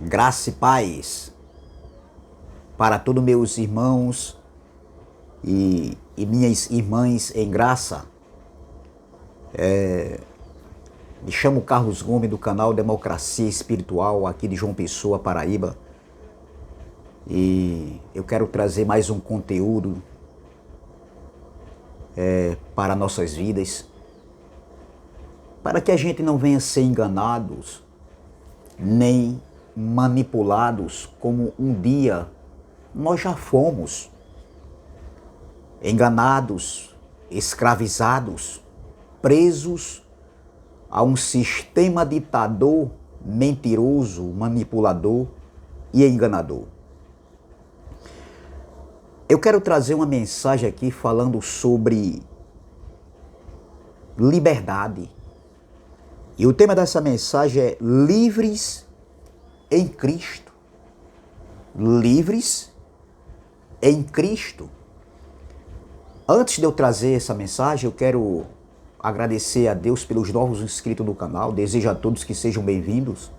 Graça e paz para todos meus irmãos e minhas irmãs em graça. Me chamo Carlos Gomes do canal Democracia Espiritual aqui de João Pessoa, Paraíba. E eu quero trazer mais um conteúdo para nossas vidas, para que a gente não venha ser enganados, nem manipulados como um dia nós já fomos. Enganados, escravizados, presos a um sistema ditador, mentiroso, manipulador e enganador. Eu quero trazer uma mensagem aqui falando sobre liberdade. E o tema dessa mensagem é livres em Cristo. Livres em Cristo. Antes de eu trazer essa mensagem, eu quero agradecer a Deus pelos novos inscritos do canal. Desejo a todos que sejam bem-vindos.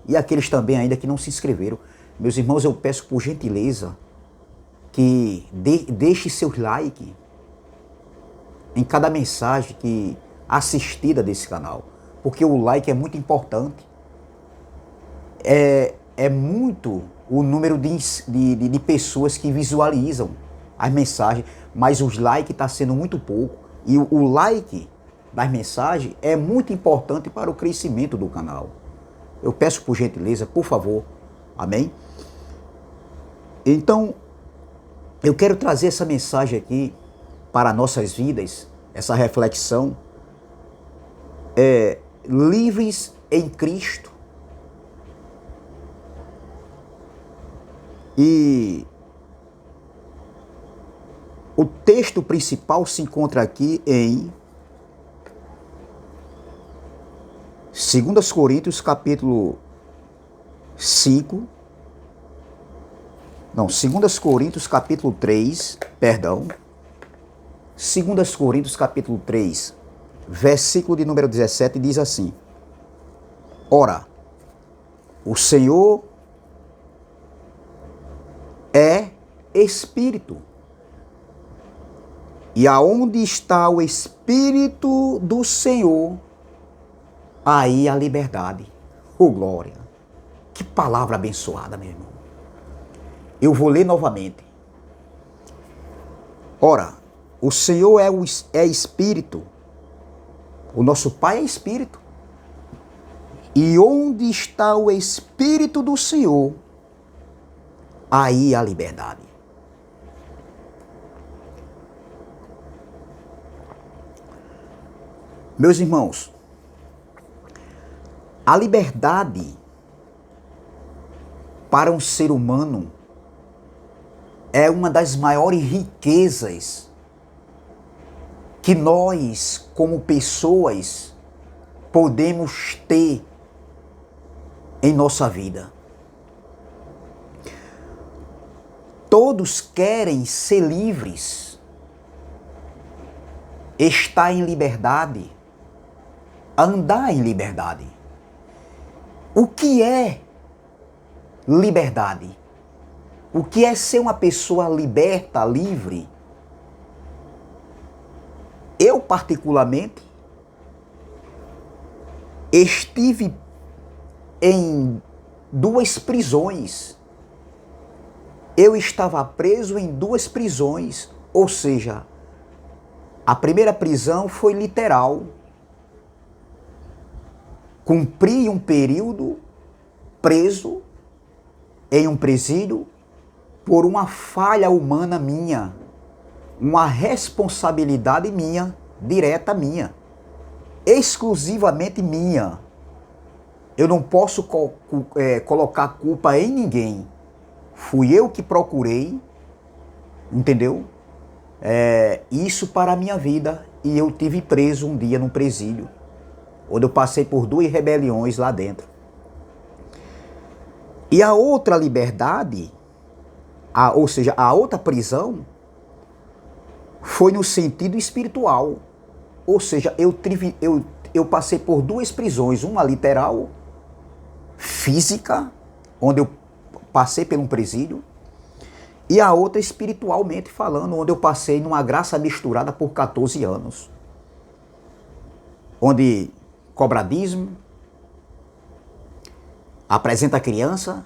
E aqueles também ainda que não se inscreveram. Meus irmãos, eu peço por gentileza que deixe seus likes em cada mensagem assistida desse canal. Porque o like é muito importante. É muito o número de pessoas que visualizam as mensagens, mas os likes está sendo muito pouco. E o like das mensagens é muito importante para o crescimento do canal. Eu peço por gentileza, por favor. Amém? Então, eu quero trazer essa mensagem aqui para nossas vidas, essa reflexão. Livres em Cristo. E o texto principal se encontra aqui em 2 Coríntios capítulo 5. Não, 2 Coríntios capítulo 3, perdão. 2 Coríntios capítulo 3, versículo de número 17 diz assim: Ora, o Senhor é Espírito. E aonde está o Espírito do Senhor, aí a liberdade. Oh, glória! Que palavra abençoada, meu irmão. Eu vou ler novamente. Ora, o Senhor é Espírito. O nosso Pai é Espírito. E onde está o Espírito do Senhor, aí a liberdade. Meus irmãos, a liberdade para um ser humano é uma das maiores riquezas que nós, como pessoas, podemos ter em nossa vida. Todos querem ser livres, estar em liberdade, andar em liberdade. O que é liberdade? O que é ser uma pessoa liberta, livre? Eu, particularmente, estive em 2 prisões. Eu estava preso em 2 prisões, ou seja, a primeira prisão foi literal. Cumpri um período preso em um presídio por uma falha humana minha, uma responsabilidade minha, direta minha, exclusivamente minha. Eu não posso colocar culpa em ninguém. Fui eu que procurei, entendeu? Isso para a minha vida, e eu tive preso um dia num presídio, onde eu passei por 2 rebeliões lá dentro. E a outra liberdade, ou seja, a outra prisão, foi no sentido espiritual. Ou seja, eu passei por 2 prisões, uma literal, física, onde eu passei por um presídio, e a outra espiritualmente falando, onde eu passei numa graça misturada por 14 anos. Onde cobra dízimo, apresenta a criança,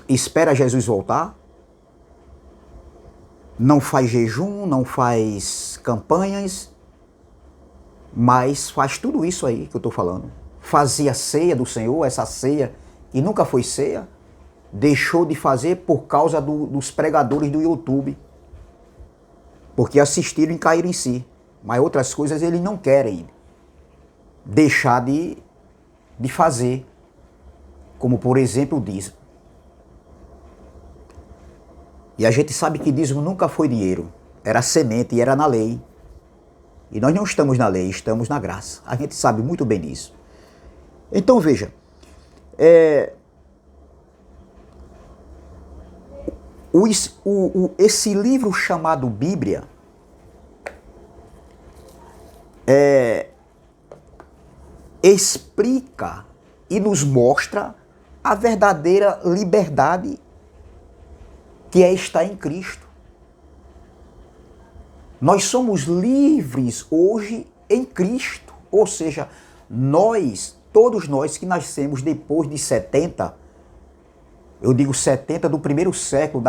espera Jesus voltar, não faz jejum, não faz campanhas, mas faz tudo isso aí que eu estou falando. Fazia ceia do Senhor, essa ceia que nunca foi ceia, deixou de fazer por causa dos pregadores do YouTube. Porque assistiram e caíram em si. Mas outras coisas eles não querem deixar de fazer. Como, por exemplo, o dízimo. E a gente sabe que dízimo nunca foi dinheiro. Era semente e era na lei. E nós não estamos na lei, estamos na graça. A gente sabe muito bem disso. Então, veja. Esse livro chamado Bíblia explica e nos mostra a verdadeira liberdade que é estar em Cristo. Nós somos livres hoje em Cristo. Ou seja, todos nós que nascemos depois de 70, eu digo 70 do primeiro século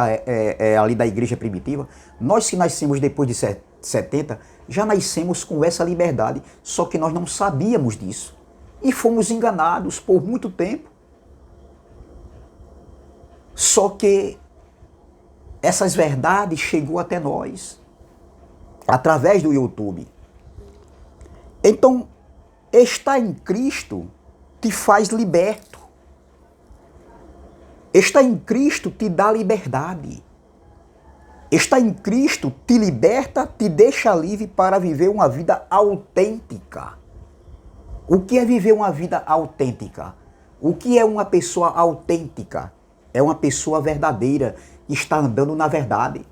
ali da igreja primitiva, nós que nascemos depois de 70, já nascemos com essa liberdade, só que nós não sabíamos disso. E fomos enganados por muito tempo. Só que essas verdades chegou até nós através do YouTube. Então, estar em Cristo te faz liberto. Estar em Cristo te dá liberdade. Estar em Cristo te liberta, te deixa livre para viver uma vida autêntica. O que é viver uma vida autêntica? O que é uma pessoa autêntica? É uma pessoa verdadeira, que está andando na verdade.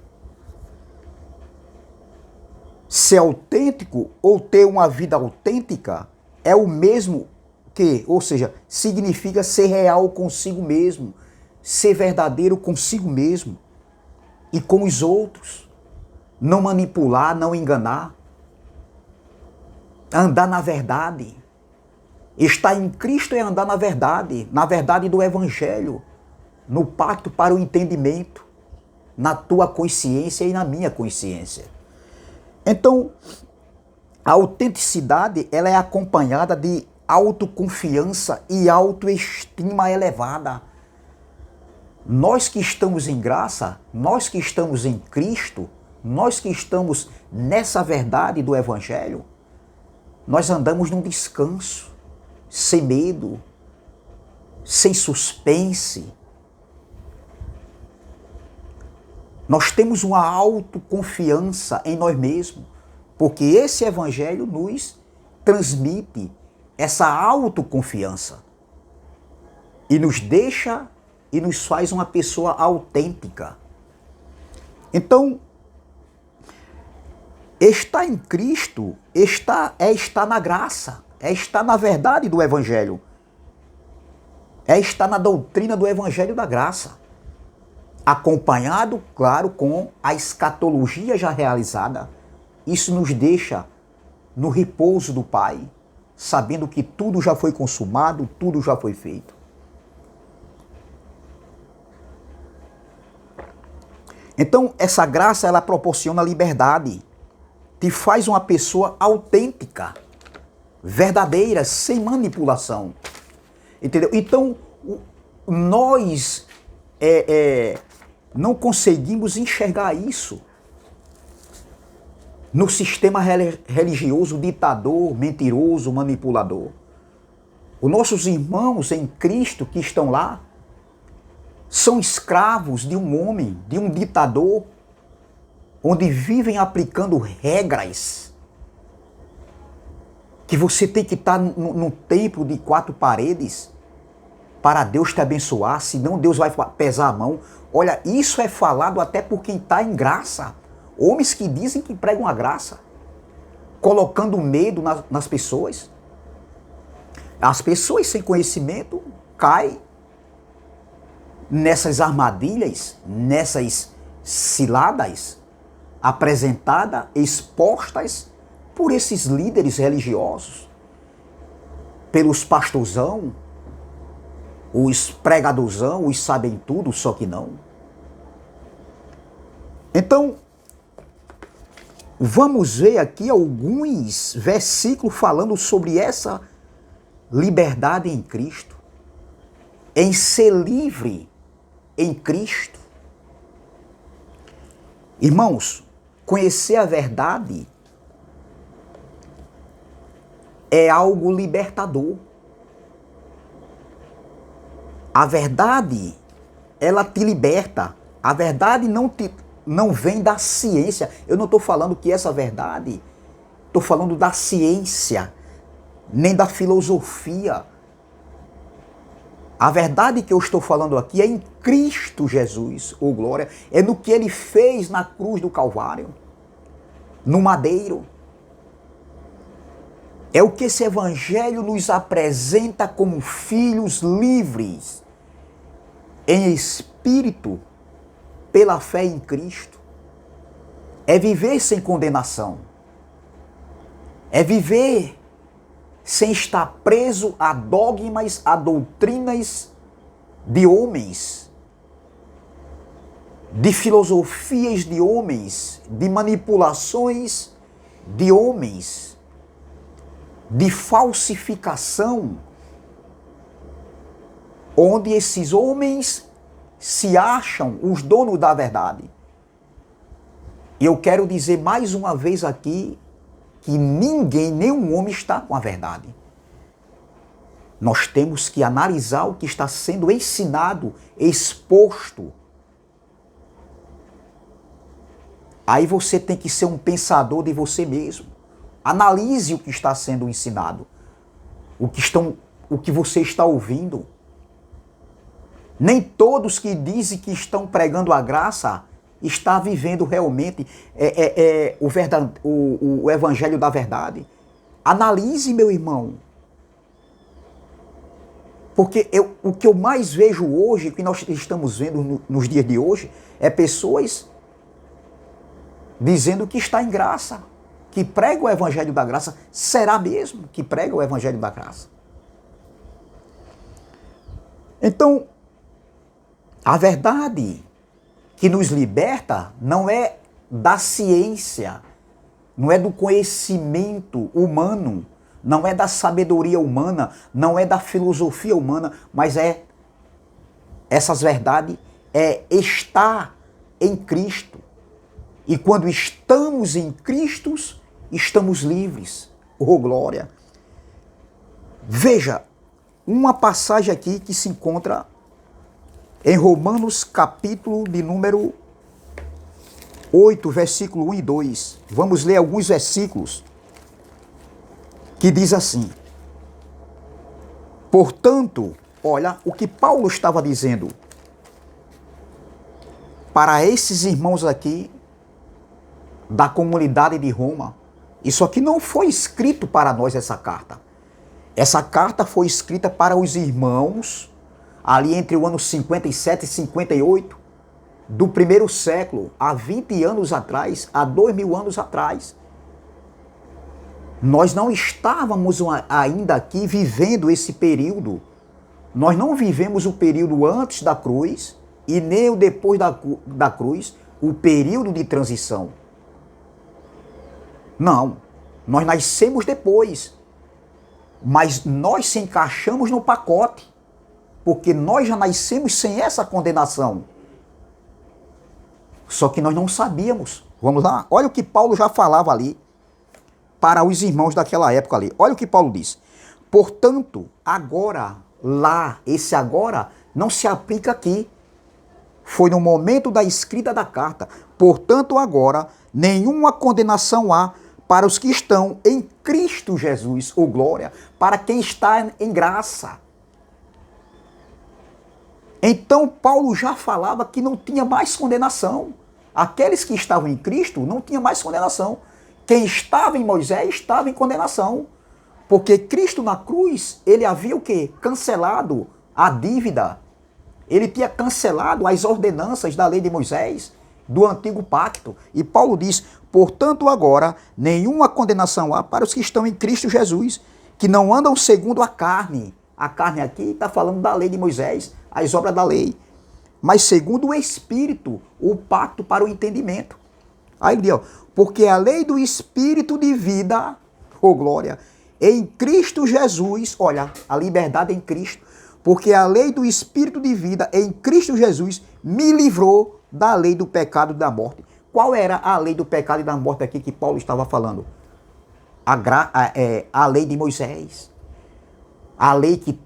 Ser autêntico ou ter uma vida autêntica é o mesmo que, ou seja, significa ser real consigo mesmo, ser verdadeiro consigo mesmo e com os outros. Não manipular, não enganar. Andar na verdade. Estar em Cristo é andar na verdade do Evangelho, no pacto para o entendimento, na tua consciência e na minha consciência. Então, a autenticidade ela é acompanhada de autoconfiança e autoestima elevada. Nós que estamos em graça, nós que estamos em Cristo, nós que estamos nessa verdade do Evangelho, nós andamos num descanso, sem medo, sem suspense. Nós temos uma autoconfiança em nós mesmos, porque esse Evangelho nos transmite essa autoconfiança e nos deixa e nos faz uma pessoa autêntica. Então, estar em Cristo é estar na graça, é estar na verdade do Evangelho, é estar na doutrina do Evangelho da graça. Acompanhado, claro, com a escatologia já realizada. Isso nos deixa no repouso do Pai, sabendo que tudo já foi consumado, tudo já foi feito. Então, essa graça, ela proporciona liberdade, te faz uma pessoa autêntica, verdadeira, sem manipulação. Entendeu? Então, nós não conseguimos enxergar isso no sistema religioso ditador, mentiroso, manipulador. Os nossos irmãos em Cristo que estão lá são escravos de um homem, de um ditador, onde vivem aplicando regras que você tem que estar num templo de 4 paredes para Deus te abençoar, senão Deus vai pesar a mão. Olha, isso é falado até por quem está em graça. Homens que dizem que pregam a graça, colocando medo nas pessoas. As pessoas sem conhecimento caem nessas armadilhas, nessas ciladas apresentadas, expostas por esses líderes religiosos, pelos pastorzão, os pregadorzão, os sabem tudo, só que não. Então, vamos ver aqui alguns versículos falando sobre essa liberdade em Cristo, em ser livre em Cristo. Irmãos, conhecer a verdade é algo libertador. A verdade, ela te liberta. A verdade não vem da ciência. Eu não estou falando que essa verdade, estou falando da ciência, nem da filosofia. A verdade que eu estou falando aqui é em Cristo Jesus, ô glória, é no que Ele fez na cruz do Calvário, no madeiro. É o que esse Evangelho nos apresenta como filhos livres, em espírito, pela fé em Cristo. É viver sem condenação. É viver sem estar preso a dogmas, a doutrinas de homens, de filosofias de homens, de manipulações de homens, de falsificação, onde esses homens se acham os donos da verdade. E eu quero dizer mais uma vez aqui que ninguém, nenhum homem está com a verdade. Nós temos que analisar o que está sendo ensinado, exposto. Aí você tem que ser um pensador de você mesmo. Analise o que está sendo ensinado, o que você está ouvindo. Nem todos que dizem que estão pregando a graça estão vivendo realmente o evangelho da verdade. Analise, meu irmão. Porque o que eu mais vejo hoje, o que nós estamos vendo nos dias de hoje, é pessoas dizendo que está em graça, que prega o evangelho da graça. Será mesmo que prega o evangelho da graça? Então, a verdade que nos liberta não é da ciência, não é do conhecimento humano, não é da sabedoria humana, não é da filosofia humana, mas essas verdades estar em Cristo. E quando estamos em Cristo, estamos livres. Oh, glória! Veja, uma passagem aqui que se encontra em Romanos, capítulo de número 8, versículo 1 e 2. Vamos ler alguns versículos que diz assim: portanto, olha o que Paulo estava dizendo para esses irmãos aqui da comunidade de Roma. Isso aqui não foi escrito para nós, essa carta. Essa carta foi escrita para os irmãos ali entre o ano 57 e 58 do primeiro século, há 20 anos atrás, há 2000 anos atrás. Nós não estávamos ainda aqui vivendo esse período. Nós não vivemos o período antes da cruz e nem o depois da cruz, o período de transição. Não, nós nascemos depois, mas nós se encaixamos no pacote, porque nós já nascemos sem essa condenação. Só que nós não sabíamos. Vamos lá? Olha o que Paulo já falava ali para os irmãos daquela época ali. Olha o que Paulo diz. Portanto, agora, lá, esse agora não se aplica aqui. Foi no momento da escrita da carta. Portanto, agora, nenhuma condenação há para os que estão em Cristo Jesus, ou glória, para quem está em graça. Então, Paulo já falava que não tinha mais condenação. Aqueles que estavam em Cristo não tinham mais condenação. Quem estava em Moisés estava em condenação. Porque Cristo na cruz, ele havia o quê? Cancelado a dívida. Ele tinha cancelado as ordenanças da lei de Moisés, do antigo pacto. E Paulo diz, portanto agora, nenhuma condenação há para os que estão em Cristo Jesus, que não andam segundo a carne. A carne aqui está falando da lei de Moisés, as obras da lei. Mas segundo o Espírito, o pacto para o entendimento. Aí ele diz, ó, porque a lei do Espírito de vida, oh glória, em Cristo Jesus, olha, a liberdade em Cristo, porque a lei do Espírito de vida em Cristo Jesus me livrou da lei do pecado e da morte. Qual era a lei do pecado e da morte aqui que Paulo estava falando? A lei de Moisés. A lei que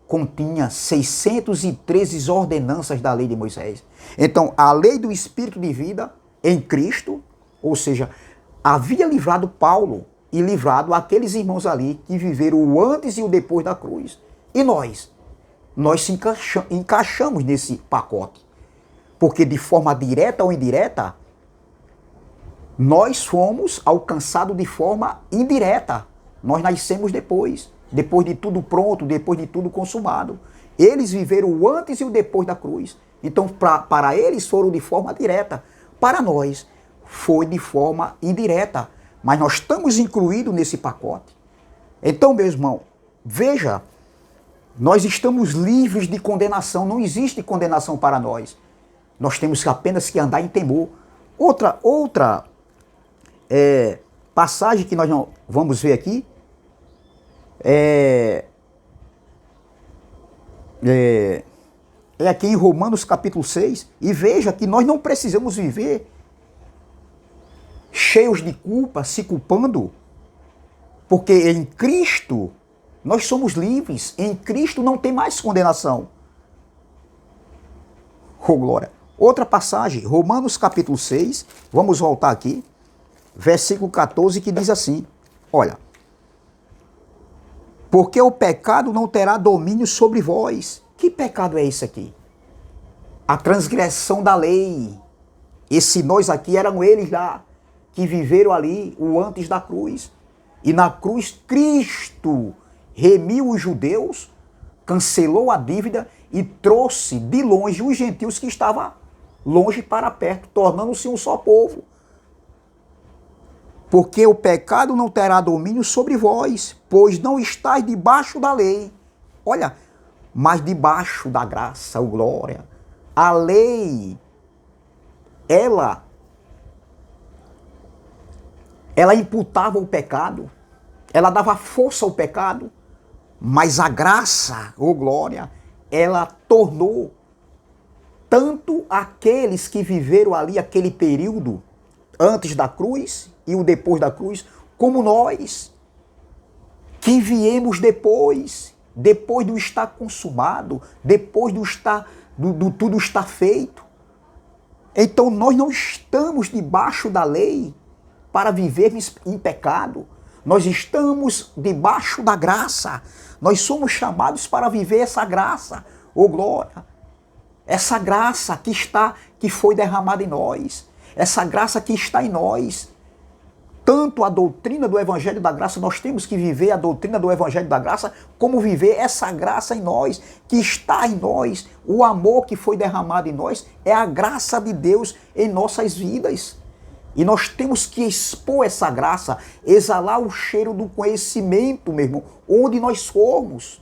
continha 613 ordenanças da lei de Moisés. Então, a lei do Espírito de vida em Cristo, ou seja, havia livrado Paulo e livrado aqueles irmãos ali que viveram o antes e o depois da cruz. E nós? Nós se encaixamos nesse pacote. Porque de forma direta ou indireta, nós fomos alcançados de forma indireta. Nós nascemos depois de tudo pronto, depois de tudo consumado. Eles viveram o antes e o depois da cruz. Então, para eles foram de forma direta. Para nós, foi de forma indireta. Mas nós estamos incluídos nesse pacote. Então, meu irmão, veja, nós estamos livres de condenação. Não existe condenação para nós. Nós temos apenas que andar em temor. Outra passagem que nós vamos ver aqui é aqui em Romanos capítulo 6. E veja que nós não precisamos viver cheios de culpa, se culpando, porque em Cristo nós somos livres. Em Cristo não tem mais condenação. Oh, glória. Outra passagem, Romanos capítulo 6, vamos voltar aqui, versículo 14, que diz assim, olha, porque o pecado não terá domínio sobre vós. Que pecado é esse aqui? A transgressão da lei. Esse nós aqui eram eles lá, que viveram ali o antes da cruz. E na cruz, Cristo remiu os judeus, cancelou a dívida e trouxe de longe os gentios que estavam longe para perto, tornando-se um só povo. Porque o pecado não terá domínio sobre vós, pois não estáis debaixo da lei. Olha, mas debaixo da graça, o glória. A lei, ela imputava o pecado, ela dava força ao pecado, mas a graça, o glória, ela tornou tanto aqueles que viveram ali aquele período antes da cruz e o depois da cruz, como nós, que viemos depois do estar consumado, depois do tudo estar feito. Então nós não estamos debaixo da lei para vivermos em pecado. Nós estamos debaixo da graça. Nós somos chamados para viver essa graça, ô glória. Essa graça que foi derramada em nós. Essa graça que está em nós. Tanto a doutrina do Evangelho da Graça, nós temos que viver a doutrina do Evangelho da Graça, como viver essa graça em nós, que está em nós. O amor que foi derramado em nós é a graça de Deus em nossas vidas. E nós temos que expor essa graça, exalar o cheiro do conhecimento, meu irmão, onde nós formos.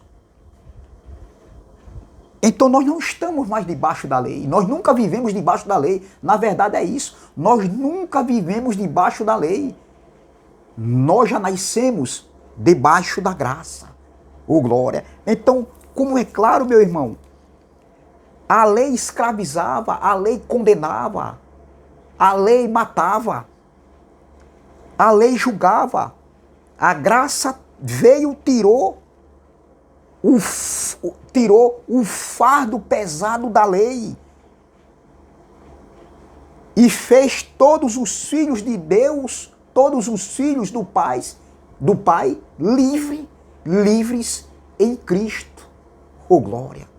Então nós não estamos mais debaixo da lei, nós nunca vivemos debaixo da lei. Na verdade é isso, nós nunca vivemos debaixo da lei. Nós já nascemos debaixo da graça, ô glória. Então, como é claro, meu irmão, a lei escravizava, a lei condenava, a lei matava, a lei julgava. A graça veio, tirou o fardo pesado da lei e fez todos os filhos de Deus, todos os filhos do Pai livres em Cristo. Oh glória!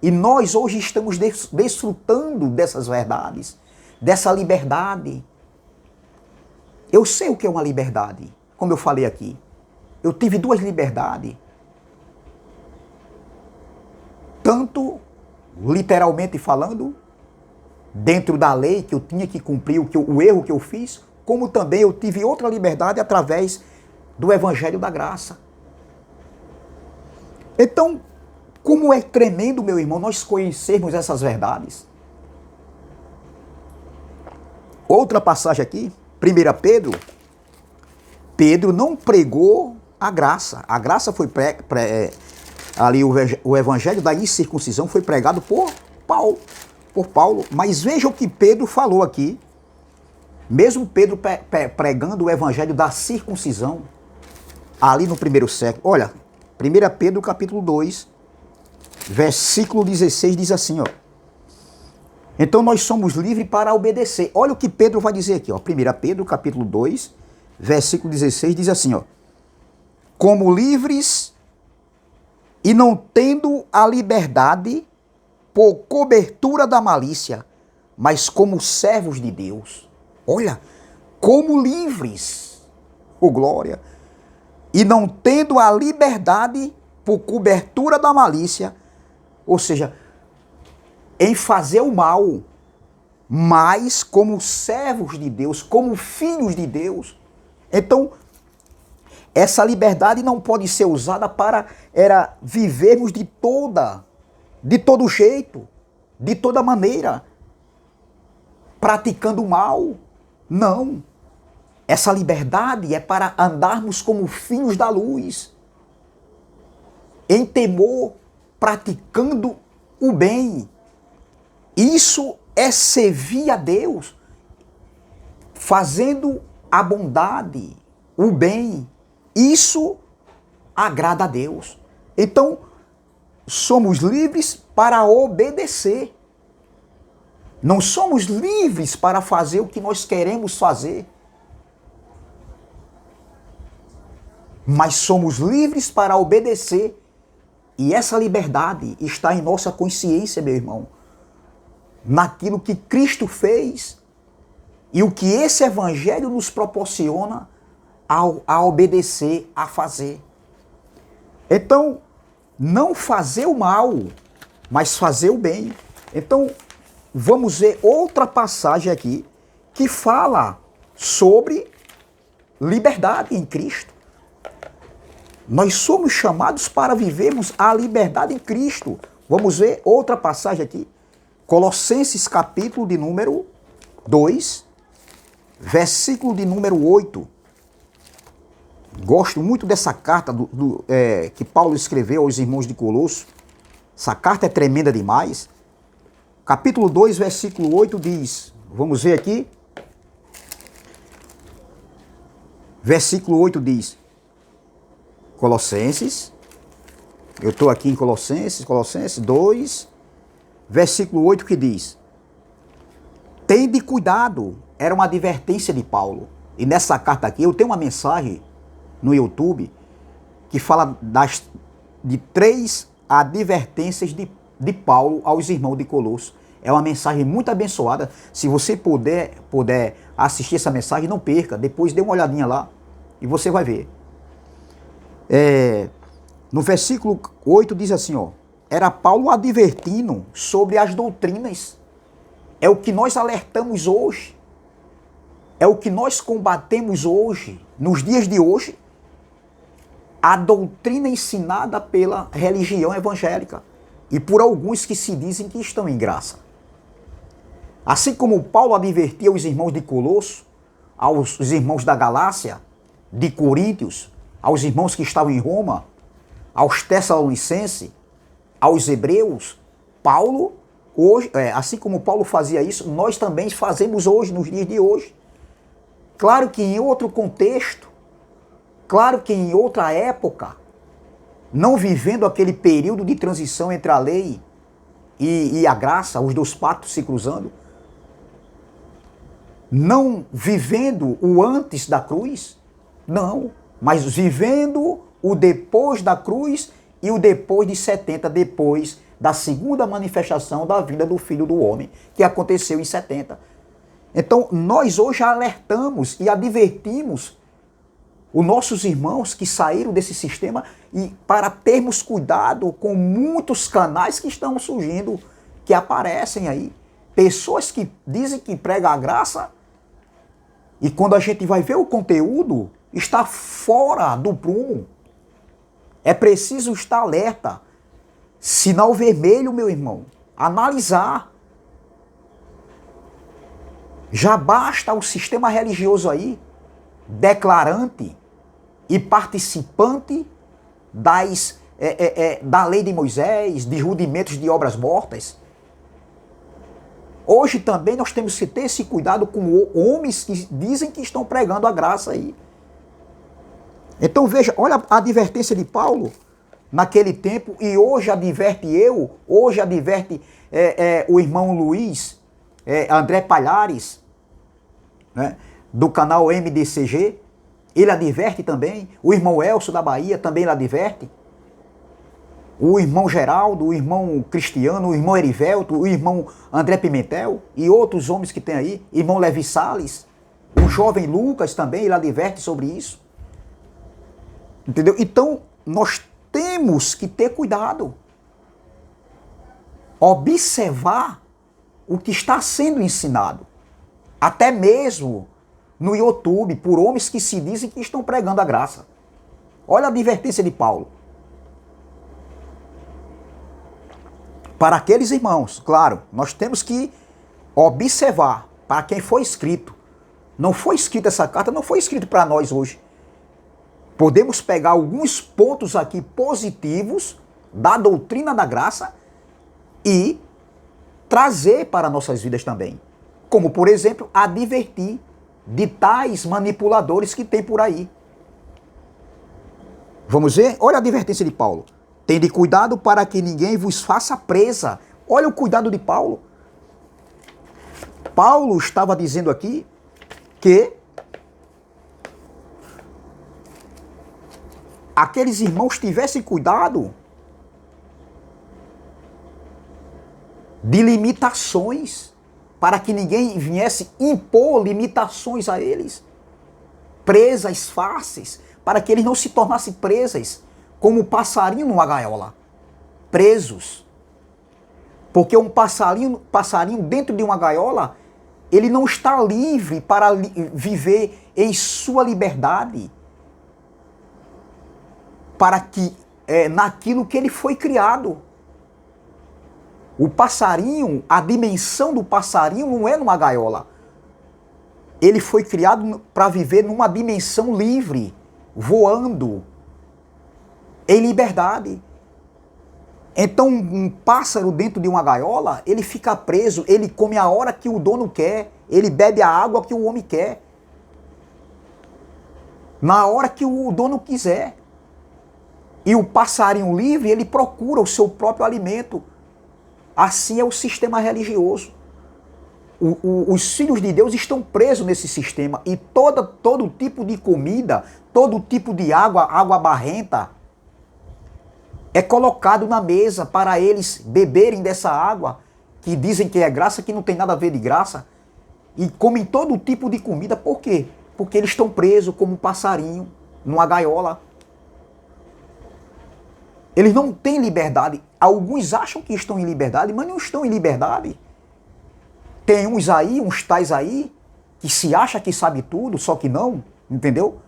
E nós hoje estamos desfrutando dessas verdades, dessa liberdade. Eu sei o que é uma liberdade, como eu falei aqui. Eu tive duas liberdades. Tanto literalmente falando, dentro da lei que eu tinha que cumprir, o erro que eu fiz, como também eu tive outra liberdade através do Evangelho da Graça. Então, como é tremendo, meu irmão, nós conhecermos essas verdades. Outra passagem aqui, 1 Pedro. Pedro não pregou a graça. A graça foi ali o evangelho da incircuncisão foi pregado por Paulo. Mas veja o que Pedro falou aqui. Mesmo Pedro pregando o evangelho da circuncisão, ali no primeiro século. Olha, 1 Pedro capítulo 2, versículo 16 diz assim, ó. Então nós somos livres para obedecer. Olha o que Pedro vai dizer aqui, ó. 1 Pedro capítulo 2, versículo 16 diz assim, ó. Como livres e não tendo a liberdade por cobertura da malícia, mas como servos de Deus. Olha, como livres, oh glória, e não tendo a liberdade por cobertura da malícia, ou seja, em fazer o mal, mas como servos de Deus, como filhos de Deus. Então, essa liberdade não pode ser usada para vivermos de todo jeito, de toda maneira, praticando o mal. Não. Essa liberdade é para andarmos como filhos da luz, em temor, praticando o bem. Isso é servir a Deus, fazendo a bondade, o bem. Isso agrada a Deus. Então, somos livres para obedecer. Não somos livres para fazer o que nós queremos fazer. Mas somos livres para obedecer. E essa liberdade está em nossa consciência, meu irmão. Naquilo que Cristo fez e o que esse evangelho nos proporciona a obedecer, a fazer. Então, não fazer o mal, mas fazer o bem. Então, vamos ver outra passagem aqui que fala sobre liberdade em Cristo. Nós somos chamados para vivermos a liberdade em Cristo. Vamos ver outra passagem aqui. Colossenses capítulo de número 2, versículo de número 8. Gosto muito dessa carta que Paulo escreveu aos irmãos de Colosso. Essa carta é tremenda demais. Capítulo 2, versículo 8 diz, vamos ver aqui. Versículo 8 diz, Colossenses, eu estou aqui em Colossenses 2, versículo 8 que diz, tende cuidado, era uma advertência de Paulo. E nessa carta aqui, eu tenho uma mensagem no YouTube que fala de 3 advertências de Paulo aos irmãos de Colosso. É uma mensagem muito abençoada. Se você puder assistir essa mensagem, não perca. Depois dê uma olhadinha lá e você vai ver. No versículo 8 diz assim, ó, era Paulo advertindo sobre as doutrinas. É o que nós alertamos hoje. É o que nós combatemos hoje, nos dias de hoje. A doutrina ensinada pela religião evangélica e por alguns que se dizem que estão em graça. Assim como Paulo advertia os irmãos de Colosso, aos irmãos da Galácia, de Coríntios, aos irmãos que estavam em Roma, aos Tessalonicenses, aos Hebreus, Paulo, hoje, assim como Paulo fazia isso, nós também fazemos hoje, nos dias de hoje. Claro que em outro contexto, claro que em outra época, não vivendo aquele período de transição entre a lei e a graça, os dois pactos se cruzando, não vivendo o antes da cruz, não, mas vivendo o depois da cruz e o depois de 70, depois da segunda manifestação da vinda do Filho do Homem, que aconteceu em 70. Então, nós hoje alertamos e advertimos os nossos irmãos que saíram desse sistema e para termos cuidado com muitos canais que estão surgindo que aparecem aí. Pessoas que dizem que pregam a graça e quando a gente vai ver o conteúdo, está fora do prumo. É preciso estar alerta. Sinal vermelho, meu irmão. Analisar. Já basta o sistema religioso aí, declarante e participante da lei de Moisés, de rudimentos de obras mortas. Hoje também nós temos que ter esse cuidado com homens que dizem que estão pregando a graça aí. Então veja, olha a advertência de Paulo naquele tempo e hoje adverte hoje adverte o irmão Luiz, André Palhares, né, do canal MDCG, ele adverte também, o irmão Elcio da Bahia também ele adverte, o irmão Geraldo, o irmão Cristiano, o irmão Erivelto, o irmão André Pimentel e outros homens que tem aí, irmão Levi Salles, o jovem Lucas também, ele adverte sobre isso. Entendeu? Então, nós temos que ter cuidado. Observar o que está sendo ensinado. Até mesmo no YouTube, por homens que se dizem que estão pregando a graça. Olha a advertência de Paulo. Para aqueles irmãos, claro, nós temos que observar para quem foi escrito. Não foi escrita essa carta, não foi escrita para nós hoje. Podemos pegar alguns pontos aqui positivos da doutrina da graça e trazer para nossas vidas também. Como, por exemplo, advertir de tais manipuladores que tem por aí. Vamos ver? Olha a advertência de Paulo. Tende cuidado para que ninguém vos faça presa. Olha o cuidado de Paulo. Paulo estava dizendo aqui que aqueles irmãos tivessem cuidado de limitações, para que ninguém viesse impor limitações a eles, presas fáceis, para que eles não se tornassem presas, como passarinho numa gaiola, presos. Porque um passarinho dentro de uma gaiola, ele não está livre para viver em sua liberdade, para que naquilo que ele foi criado. O passarinho, a dimensão do passarinho não é numa gaiola. Ele foi criado para viver numa dimensão livre, voando, em liberdade. Então um pássaro dentro de uma gaiola, ele fica preso, ele come a hora que o dono quer, ele bebe a água que o homem quer, na hora que o dono quiser. E o passarinho livre, ele procura o seu próprio alimento. Assim é o sistema religioso. Os filhos de Deus estão presos nesse sistema. E todo tipo de comida, todo tipo de água barrenta, é colocado na mesa para eles beberem dessa água, que dizem que é graça, que não tem nada a ver de graça. E comem todo tipo de comida. Por quê? Porque eles estão presos como um passarinho, numa gaiola. Eles não têm liberdade. Alguns acham que estão em liberdade, mas não estão em liberdade. Tem uns aí, uns tais aí, que se acha que sabe tudo, só que não, entendeu?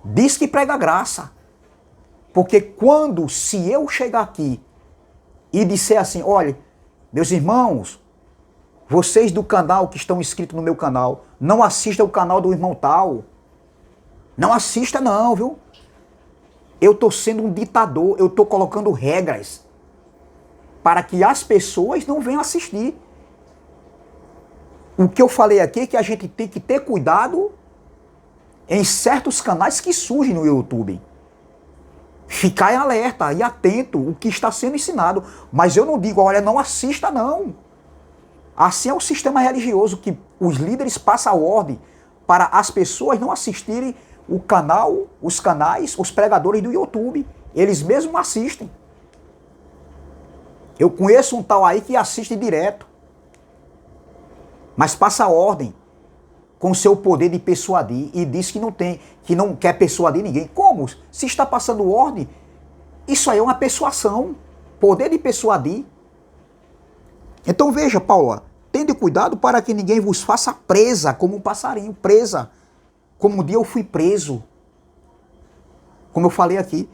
Diz que prega graça. Porque se eu chegar aqui e disser assim, olha, meus irmãos, vocês do canal que estão inscritos no meu canal, não assistam o canal do irmão tal. Não assista não, viu? Eu estou sendo um ditador, eu estou colocando regras para que as pessoas não venham assistir. O que eu falei aqui é que a gente tem que ter cuidado em certos canais que surgem no YouTube. Ficar em alerta e atento o que está sendo ensinado. Mas eu não digo, olha, não assista não. Assim é o sistema religioso, que os líderes passam a ordem para as pessoas não assistirem os canais, os pregadores do YouTube. Eles mesmos assistem. Eu conheço um tal aí que assiste direto. Mas passa a ordem com seu poder de persuadir e diz que não quer persuadir ninguém. Como? Se está passando ordem, isso aí é uma persuasão. Poder de persuadir. Então veja, Paulo, tende cuidado para que ninguém vos faça presa como um passarinho, presa. Como um dia eu fui preso, como eu falei aqui.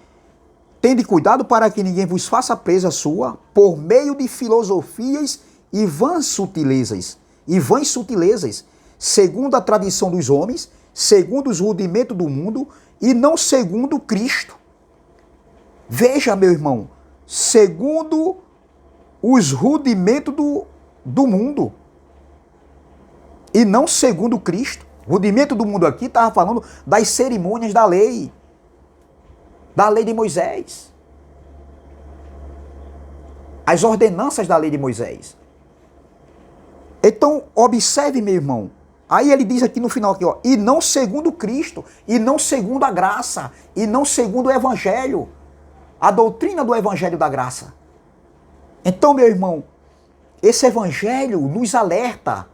Tende cuidado para que ninguém vos faça presa sua por meio de filosofias e vãs sutilezas, segundo a tradição dos homens, segundo os rudimentos do mundo e não segundo Cristo. Veja, meu irmão, segundo os rudimentos do mundo e não segundo Cristo. O rudimento do mundo aqui estava falando das cerimônias da lei de Moisés. As ordenanças da lei de Moisés. Então, observe, meu irmão. Aí ele diz aqui no final, aqui, ó, e não segundo Cristo, e não segundo a graça, e não segundo o Evangelho, a doutrina do Evangelho da graça. Então, meu irmão, esse Evangelho nos alerta,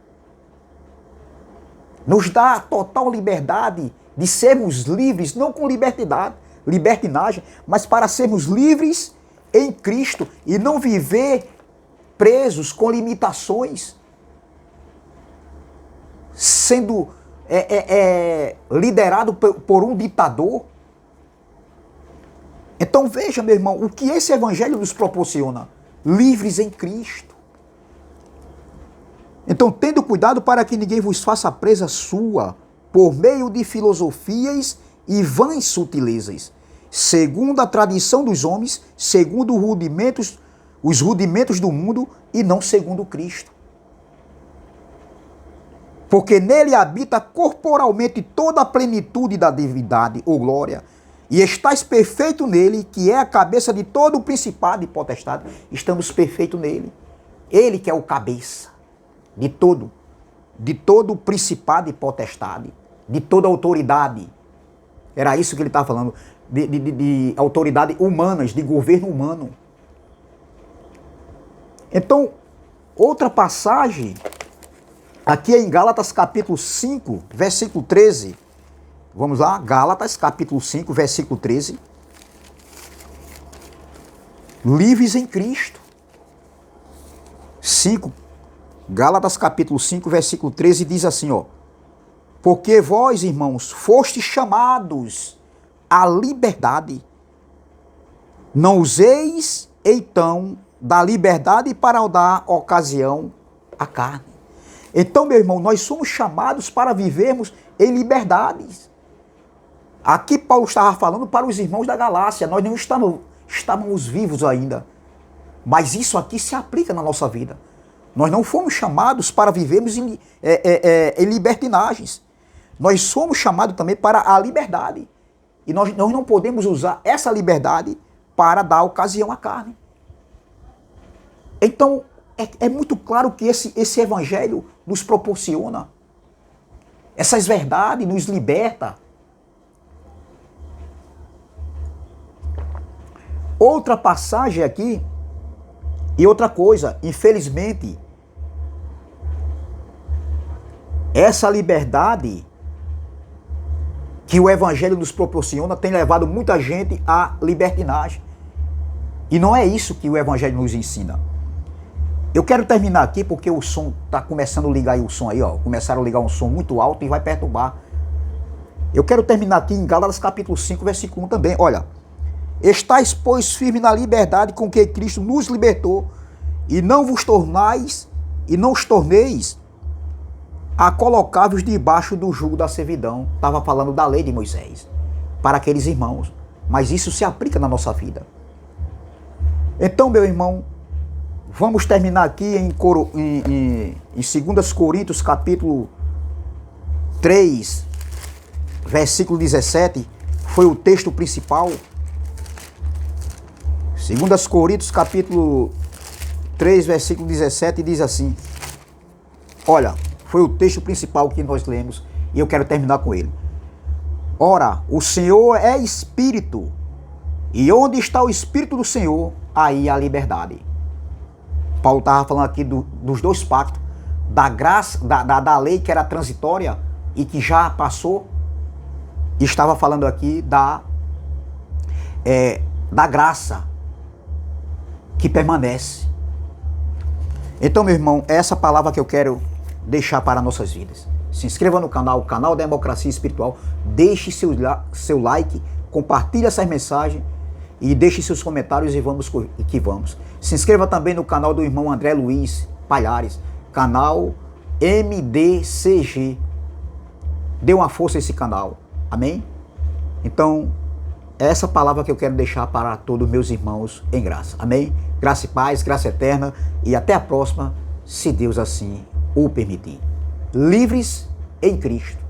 nos dá total liberdade de sermos livres, não com libertinagem, mas para sermos livres em Cristo e não viver presos com limitações, sendo liderado por um ditador. Então veja, meu irmão, o que esse Evangelho nos proporciona: livres em Cristo. Então, tendo cuidado para que ninguém vos faça presa sua por meio de filosofias e vãs sutilezas, segundo a tradição dos homens, segundo os rudimentos do mundo e não segundo Cristo. Porque nele habita corporalmente toda a plenitude da divindade ou glória, e estáis perfeito nele, que é a cabeça de todo o principado e potestade. Estamos perfeitos nele. Ele que é o cabeça de todo principado e potestade, de toda autoridade. Era isso que ele estava falando, de autoridade humanas, de governo humano. Então, outra passagem, aqui é em Gálatas capítulo 5, versículo 13. Vamos lá, Gálatas capítulo 5, versículo 13. Livres em Cristo. 5, Gálatas capítulo 5, versículo 13 diz assim, ó: porque vós, irmãos, fostes chamados à liberdade. Não useis, então, da liberdade para dar ocasião à carne. Então, meu irmão, nós somos chamados para vivermos em liberdades. Aqui Paulo estava falando para os irmãos da Galácia. Nós não estávamos vivos ainda. Mas isso aqui se aplica na nossa vida. Nós não fomos chamados para vivermos em libertinagens. Nós somos chamados também para a liberdade. E nós não podemos usar essa liberdade para dar ocasião à carne. Então, é muito claro que esse evangelho nos proporciona. Essas verdades nos liberta. Outra passagem aqui, e outra coisa, infelizmente, essa liberdade que o Evangelho nos proporciona tem levado muita gente à libertinagem. E não é isso que o Evangelho nos ensina. Eu quero terminar aqui porque o som está começando a ligar aí o som aí, ó. Começaram a ligar um som muito alto e vai perturbar. Eu quero terminar aqui em Gálatas capítulo 5, versículo 1 também. Olha, estáis, pois, firmes na liberdade com que Cristo nos libertou, e não os torneis a colocar-vos debaixo do jugo da servidão. Estava falando da lei de Moisés para aqueles irmãos, mas isso se aplica na nossa vida. Então, meu irmão, vamos terminar aqui em 2 Coríntios capítulo 3, versículo 17, foi o texto principal. 2 Coríntios capítulo 3, versículo 17, diz assim, olha, foi o texto principal que nós lemos e eu quero terminar com ele. Ora, o Senhor é Espírito, e onde está o Espírito do Senhor, aí há liberdade. Paulo estava falando aqui dos dois pactos, da graça, da lei que era transitória e que já passou, e estava falando aqui da graça que permanece. Então, meu irmão, é essa palavra que eu quero deixar para nossas vidas. Se inscreva no canal, canal Democracia Espiritual, deixe seu like, compartilhe essas mensagens e deixe seus comentários e vamos que vamos. Se inscreva também no canal do irmão André Luiz Palhares, canal MDCG. Dê uma força a esse canal, amém? Então, é essa palavra que eu quero deixar para todos os meus irmãos em graça, amém? Graça e paz, graça eterna e até a próxima, se Deus assim o permitir. Livres em Cristo.